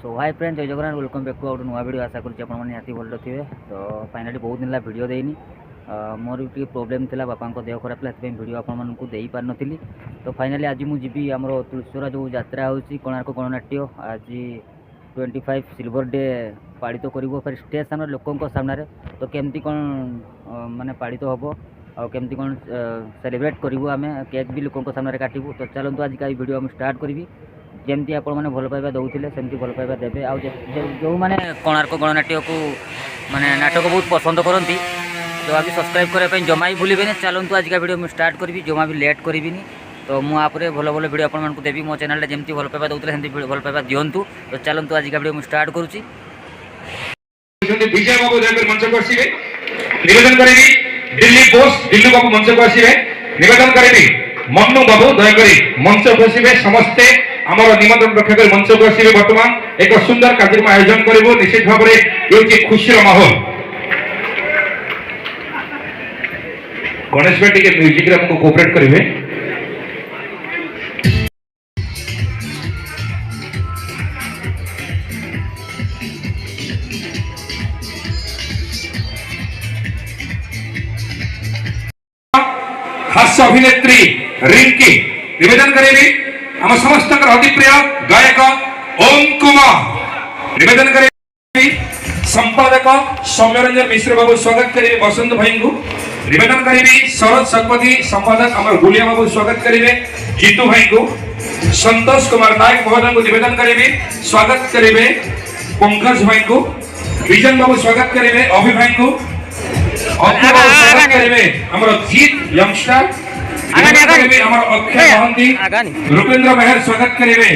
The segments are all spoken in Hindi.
सो हाय फ्रेंड्स, जय जगन्नाथ, वेलकम बैक टू आउट नुआ वीडियो। आशा करुँच आप निहाती भल थे। तो फाइनाली बहुत दिन वीडियो देनी मोर भी प्रोब्लेम था, बापा देह खराब है, वीडियो आपको दे पार नी। तो फाइनाली आज मुझे जी आम तुलसीरा जो यात्रा होची कोणार्क गणनाट्य आज 25 सिल्वर डे पालित करूँ फिर स्टेज सामने लोकों सामने। तो केमती कौन माने पालित हम और केमती कौन सेलिब्रेट करूँ आम केक भी लोकों सामने काटू। तो चलते आज का वीडियो हम स्टार्ट करी। जमती आप भल पाइबा दौले सेमती भल पाइबा देवे। आ जो मैंने कोणार्क गणनाट्य को माने नाटक बहुत पसंद करती तो अभी सब्सक्राइब करने जमा भी भूलें। चलतु आज का वीडियो मुझे स्टार्ट करी, जमा भी लेट करी। तो मुझे भल भल वीडियो आपको देवी। मो चैनल जमी भल पाइबा दौले सेमती भल पाइबा दिंतु। तो चलतु आज का वीडियो मुझे स्टार्ट करुँची। विजय बाबू दयाकर मंच को आसिबे निवेदन करेबी। दिल्ली बोस दिल्ली बाबू मंच को आसिबे निवेदन करेबी। मन्नू बाबू दयाकर मंच को आसिबे। समस्ते आमर निमंत्रण रक्षा कर मंच को आसिबे। वर्तमान एक सुंदर कार्यक्रम आयोजन करिवो। निश्चित भाव में ये खुशी माहौल। गणेश भाई टिके म्यूजिक रे हमको कोऑपरेट करिवे। हास्य अभिनेत्री रिंकी निवेदन करेबी। आम समस्त अतिप्रिय गायक ओम कुमार निवेदन करेबी। संपादक सौम्यरंजन मिश्र बाबू स्वागत करेंगे। बसंत भाई को निवेदन करेबी। शरद शतपथी संपादक आम गुलिया बाबू स्वागत करेंगे। जीतू भाई को संतोष कुमार नायक महोदय को निवेदन करेबी। स्वागत करेंगे। पंकज भाई को विजन बाबू स्वागत करेंगे। अभि भाई को स्वागत करेंगे। हमारा जीत यंगस्टर अक्षय महंती रुपेंद्र मेहर स्वागत करेंगे।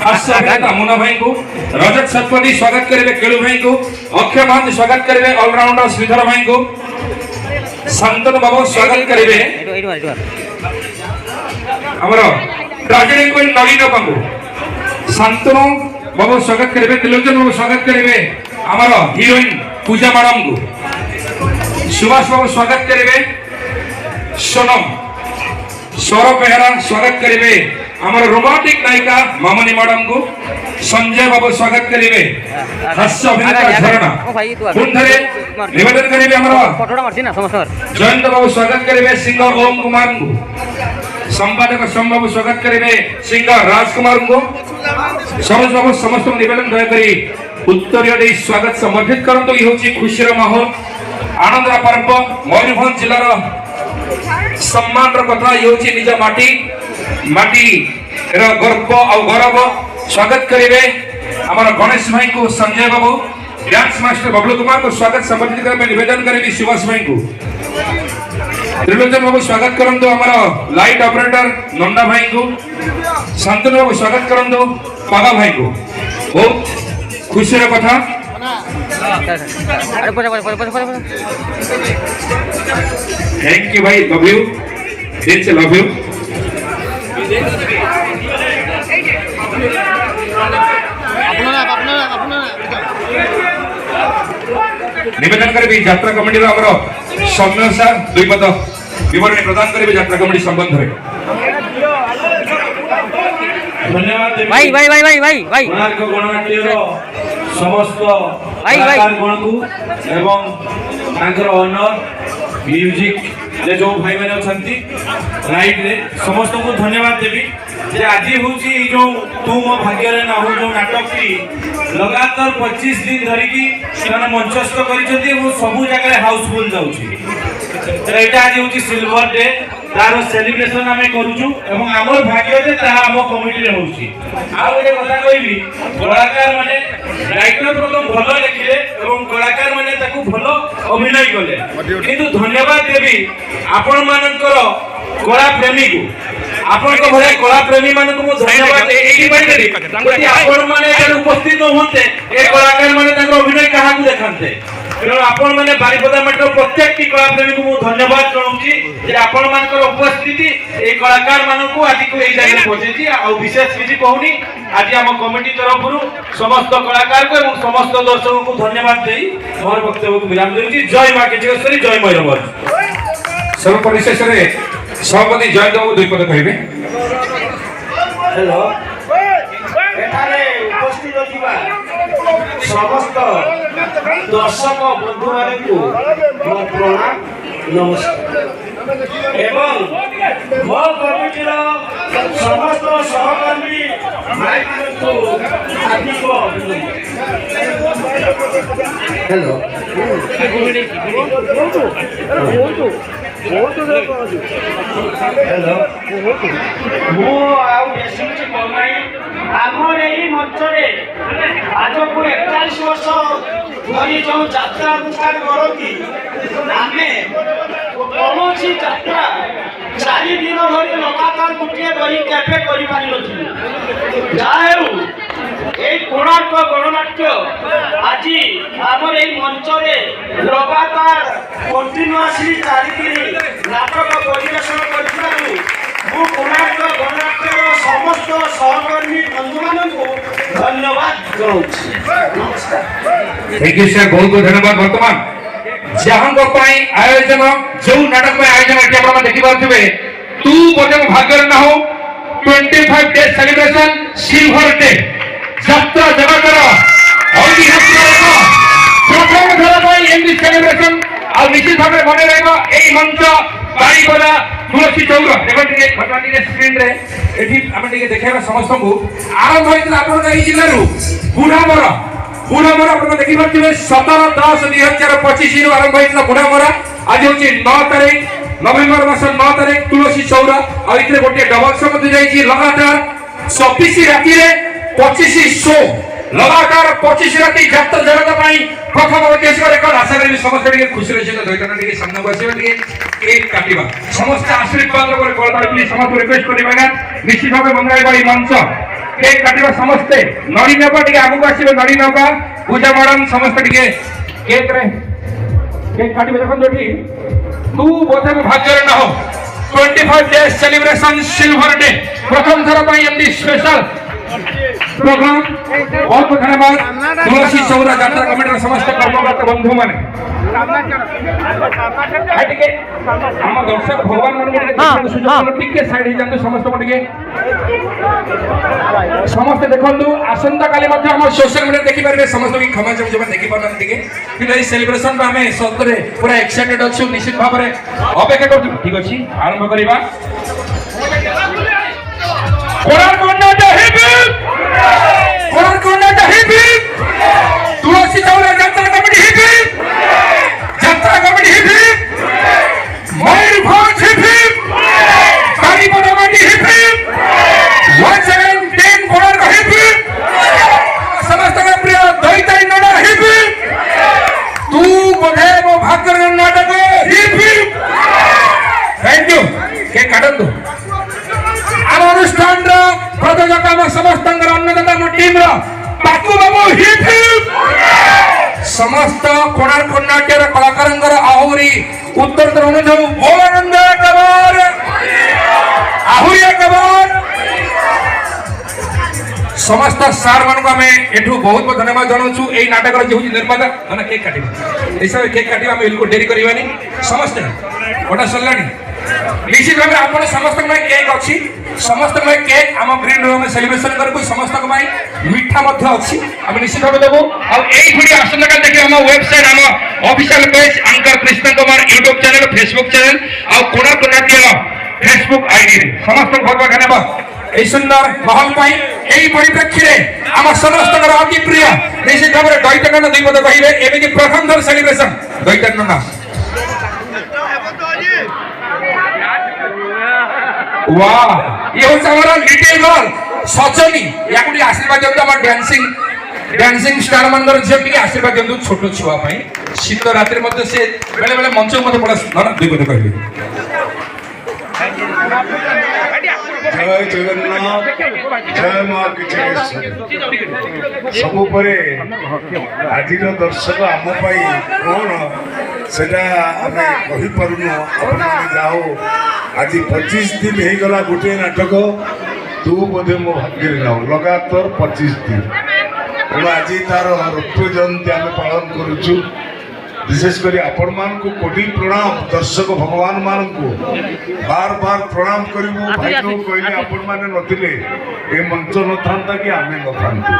हास्य अभिनेता मुना भाई को रजत शतपथी स्वागत करेंगे। केलू भाई को अक्षय महंती स्वागत करेंगे। ऑलराउंडर श्रीधर भाई को शांतनु बाबू स्वागत करेंगे। हमारा ट्रेजेडी क्वीन नलिनी बाबू शांतनु बाबू स्वागत करेंगे। त्रिलोचन बाबू स्वागत करेंगे। हमारा हीरोइन पूजा मैडम को सुभाष बाबू स्वागत करेंगे। सोनम सौरभ बेहरा स्वागत करेंगे। हमारे रोमांटिक नायिका मामनी मैडम को संजय बाबू स्वागत करेंगे। हास्य अभिनेता झरणा पुनरे निवेदन करेंगे। हमारा जयंत बाबू स्वागत करेंगे। सिंगर ओम कुमार को संपादक सोम बाबू स्वागत करेंगे। सिंगर राजकुमार को सरोज बाबू समस्त निवेदन दयाकरी उत्तर दे स्वागत समर्थित करंतु। ये होची खुशीर माहौल आनंद पर्व मयूरभंज जिलार सम्मान कथा। ये निज माटी माटी गर्व और गौरव स्वागत करेंगे। हमारा गणेश भाई को संजय बाबू डांस मास्टर बबलू कुमार को स्वागत समर्थित करने निवेदन करेंगे। सुभाष भाई को त्रिलोचन बाबू स्वागत करंतु। हमारा लाइट ऑपरेटर नंदा भाई को शांतनु बाबू स्वागत करंतु। पागा भाई को बहुत खुशी कथा। थैंक यू भाई, लव यू, दिल से लव यू। निवेदन करेंगे यात्रा कमिटी सौम्य सार दुई पद विवरणी प्रदान करेंगे यात्रा कमिटी संबंध में। धन्यवाद भाई भाई भाई भाई भाई भाई कोणार्क गणनाट्यर समस्त कलाकार गण को एवं तांकर ऑनर म्यूजिक जे जो भाई माने अछंती राइट रे समस्त को धन्यवाद देबी जे आज होची जो तू मो भाग्य रे ना हो जो नाटक की लगातार 25 दिन धरि की सेना मंचस्थ करिसथि वो सब जगह हाउसफुल जाउची। एटा आज होची सिल्वर डे तार सेलिब्रेशन आमे करूछु एवं हमर भाग्य जे ता हम कमिटी रे होची। आ ओटे कथा कहिबी कलाकार माने राइटर प्रथम भलो लिखिले एवं कलाकार माने ताकू भलो अभिनय कले किंतु धन्यवाद देबी आपण मानकर कला प्रेमी को आपण को भले कला प्रेमी मान को धन्यवाद एई बाटे दी आपण माने जन उपस्थित होते ए कलाकार माने ताको अभिनय कहा को देखंते तेणु आपण माने बारिपदा मठर प्रत्येक कला प्रेमी को धन्यवाद जणाउची जे आपण मानकर उपस्थिति ए कलाकार मान को आज को एई जगह पहुंचेची आ विशेष किछि कहूनी आज हम कमिटी तरफ समस्त कलाकार को एवं समस्त दर्शकों को धन्यवाद देई मोर वक्तव्य को विराम देउची। जय मां केचेश्वरी, जय मयूरभंज। सर्वपरिशेष रे सभापति जयंत बाबू दुई पद कहिबे। हेलो एठारे उपस्थित होतिबा समस्त दर्शक बंधु मानू मो प्रणाम नमस्कार एवं मो कमिटीर समस्त सहकर्मी भाई हार्दिक हेलो हेलो मो बेसी किसी कहना आमर यही मंचरे आज को 41 वर्ष धरी जो यात्रा अनुष्ठान करती आम कौन यात्रा 4 दिन धरी लगातार गोटे बही कैफे कर कोणार्क गणनाट्य आज आमर यही मंचरे लगातार कंटिन्यूअसली 4 दिन नाटक परिवेशन कर कोणार्क गणनाट्यर समस्त सहकर्मी बंधु मानू धन्यवाद नमस्कार। थैंक यू सर बहुत बहुत धन्यवाद। वर्तमान जहां आयोजन जो नाटक में आयोजन आप देखी पारे तू बोले भाग्य न हो 25 डेज सेलिब्रेशन सिल्वर डे यात्रा जगतर प्रथम थर एमती सेलिब्रेशन आ निश्चित भाव मन रहा मंच बाड़ीपदा तुलसी चौर देखिए स्क्रीन रे देखा समस्त को आरंभ होता आप जिले बुढ़ामरा आप देखिए 17/10/2025 आरंभ होता बुढ़ामरा आज हूँ 9 तारीख नवेम्बर मास 9 तारीख तुलसी चौर आगे गोटे डबल शो लगातार 24 राति 25 शो लगातार 25 राति यात्रा जगत प्रथम ଐତିହାସିକ ରେକର୍ଡ आशा करी समस्त खुशी रही दैतना सामना को आसवा केक काटिबा समस्त आशीर्वाद प्लीज समस्त रिक्वेस्ट करवा निश्चित भाव मंगाइबा मंच केक काटिबा समस्ते नड़ी नबा आगू आसवे नड़ी नबा पूजा मैडम समस्त केक रे केक काटिबा देखो तू बोधे भाग्य न हो 25 डेज सेलिब्रेशन सिल्वर डे प्रथम थर एमती स्पेशल प्रोग्राम बहुत बहुत धन्यवाद तुलसी चौरा यात्रा कमिटी समस्त कर्मकर्ता बंधु मैंने दर्शक भगवान साइड समस्त समस्त देखु आसंता काली सोशल मीडिया देखिपारे समस्त क्षमा जो देखी पारे कि सेलिब्रेशन आम सतरे पूरा एक्साइटेड अच्छु निश्चित भाव में अपेक्षा कर ठीक अच्छे आरंभ करवा तुलसी चौरा यात्रा कमिटी यात्रा कमिटी मयूरभंज बाड़ीपदा मंडी समस्त प्रिय दैताई नडा तू बोधे मो भाग्य नाटक थैंक यू के काटतु आम अनुष्ठान प्रयोजक समस्त अन्नदाता टीम बापू बाबू समस्त कोणार्क नाट्यर कलाकार आहरी उत्तरोत्तर अनुभव बोलानंद आहरी समस्त सार मान को एठू बहुत बहुत धन्यवाद जनाऊँ यही नाटक जो निर्माता मैंने केक काट केक काट डेरी करवानी समस्त गोटा सरला निश्चित भाव आप समस्त केक अच्छी समस्त केक आम ग्रीन रूम सेलिब्रेशन करूँ समस्त मीठा अच्छी आम निश्चित भाव देवु वीडियो आसंता काल देखिए आम वेबसाइट आम official page Ankur Krishna Kumar YouTube channel Facebook channel आ कोणार्क नाट्य फेसबुक आईडी समस्त बहुत बहुत धन्यवाद এই সুন্দর মহল পাই এই পরিপ্রেক্ষিতে আমার সমস্ত অতি প্রিয় নিশ্চিত ভাবে দৈতানন্দ দুই পদ কহিবে এমিতি প্রথম ধর সেলিব্রেশন দৈতানন্দ वाह ये होता हमारा लिटिल गर्ल सचनी याकु आशीर्वाद दियंतु हमर डांसिंग स्टार मंदर जे भी आशीर्वाद दियंतु छोट छुआ पई शीत रात्रि मध्ये से बेले बेले मंच मध्ये पड़ा ना दुई पद कहिबे जय जगन्नाथ जय मां किचकेश्वरी सब परे आज दर्शक आम कौन से आम कही पारुन आप जाओ आज 25 दिन हो गला गोटे नाटक तू बोधे मो भाग्य जाओ लगातार 25 दिन तेणु आज तार रौप्य जयंती आम पालन करुचु विशेषकर आपण मान को कोटि प्रणाम दर्शक भगवान मान को बार बार प्रणाम करू भाई कहले आपण माने नथिले ए मंच न थांता कि आमे न थांतु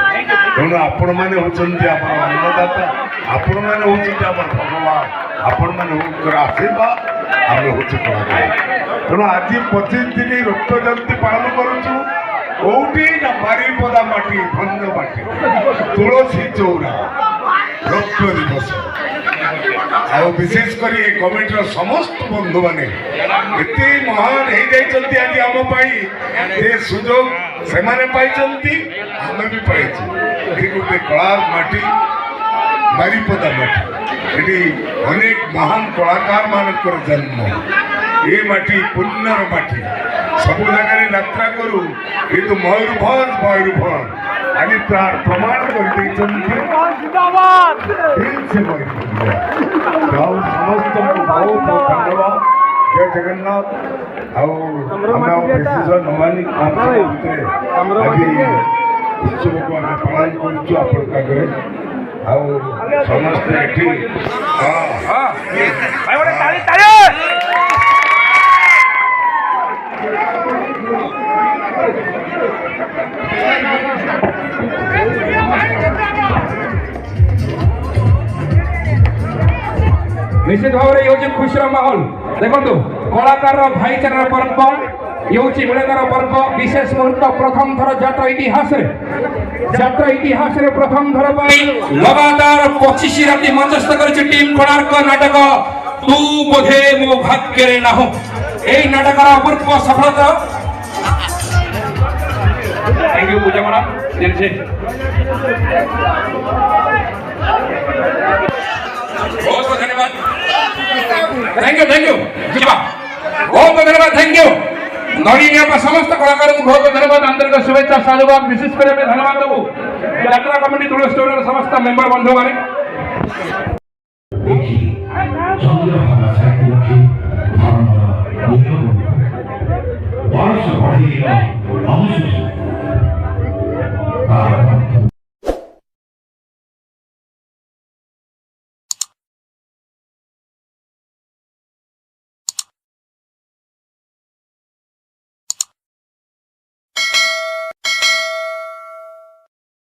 तेणु आपण माने होचंती आपण अन्नदाता आपण माने होचंती आपण भगवान आपण माने होकर आशीर्वाद आमे होच कलाकार तेणु आज 25 दिन रक्त जयंती पालन करूछु कोठी ना बारीपदा माटी भंग माटी तुलसी चौरा रक्त दिवस ଆଉ ବିଶେଷ କରି ଏ କମିଟିର ସମସ୍ତ ବନ୍ଧୁମାନେ ଏତେ ମହାନ ହେଇଯାଇଛନ୍ତି ଆଜି ଆମ ପାଇଁ ଏ ସୁଯୋଗ ସେମାନେ ପାଇଛନ୍ତି ଆମେ ବି ପାଇଛୁ ଏଠି ଗୋଟେ କଳାର ମାଟି ବାରିପଦା ମାଟି ଏଠି ଅନେକ ମହାନ କଳାକାର ମାନଙ୍କର ଜନ୍ମ ଏ ମାଟି ପୁଣ୍ୟର ମାଟି ସବୁ ଜାଗାରେ ଯାତ୍ରା କରୁ କିନ୍ତୁ ମୟୂରଭଞ୍ଜ ଆଜି ତାର ପ୍ରମାଣ କରିଦେଇଛନ୍ତି ଆଉ ସମସ୍ତଙ୍କୁ ବହୁତ ଧନ୍ୟବାଦ ଜୟ ଜଗନ୍ନାଥ ଆଉ ଆମେ ବିଶେଷ ନବାନୀ ଭିତରେ ଆଜି ଉତ୍ସବକୁ ଆମେ ପାଳନ କରୁଛୁ ଆପଣଙ୍କ ଆଗରେ ଆଉ ସମସ୍ତେ ଏଠି निश्चित भाव में ये खुशी माहौल देखो कलाकार भाईचार पर्व ये मिलनार पर्व विशेष मुहूर्त प्रथम थर जात्रा इतिहास प्रथम थर लगातार 25 राति मंचस्थ कर टीम कोणार्क नाटक तू बोधे मो भाग्य रे ना हो यही नाटक अपूर्व सफलता थैंक यू पूजा मैडम बहुत बहुत धन्यवाद थैंक यू जीवा बहुत बहुत धन्यवाद थैंक यू नड़िया समस्त कलाकार को बहुत बहुत धन्यवाद आंतरिक शुभेच्छा साधुवाद विशेष कर धन्यवाद देवु यात्रा कमिटी तुलसी स्टोर समस्त मेंबर बंधु माने वर्ष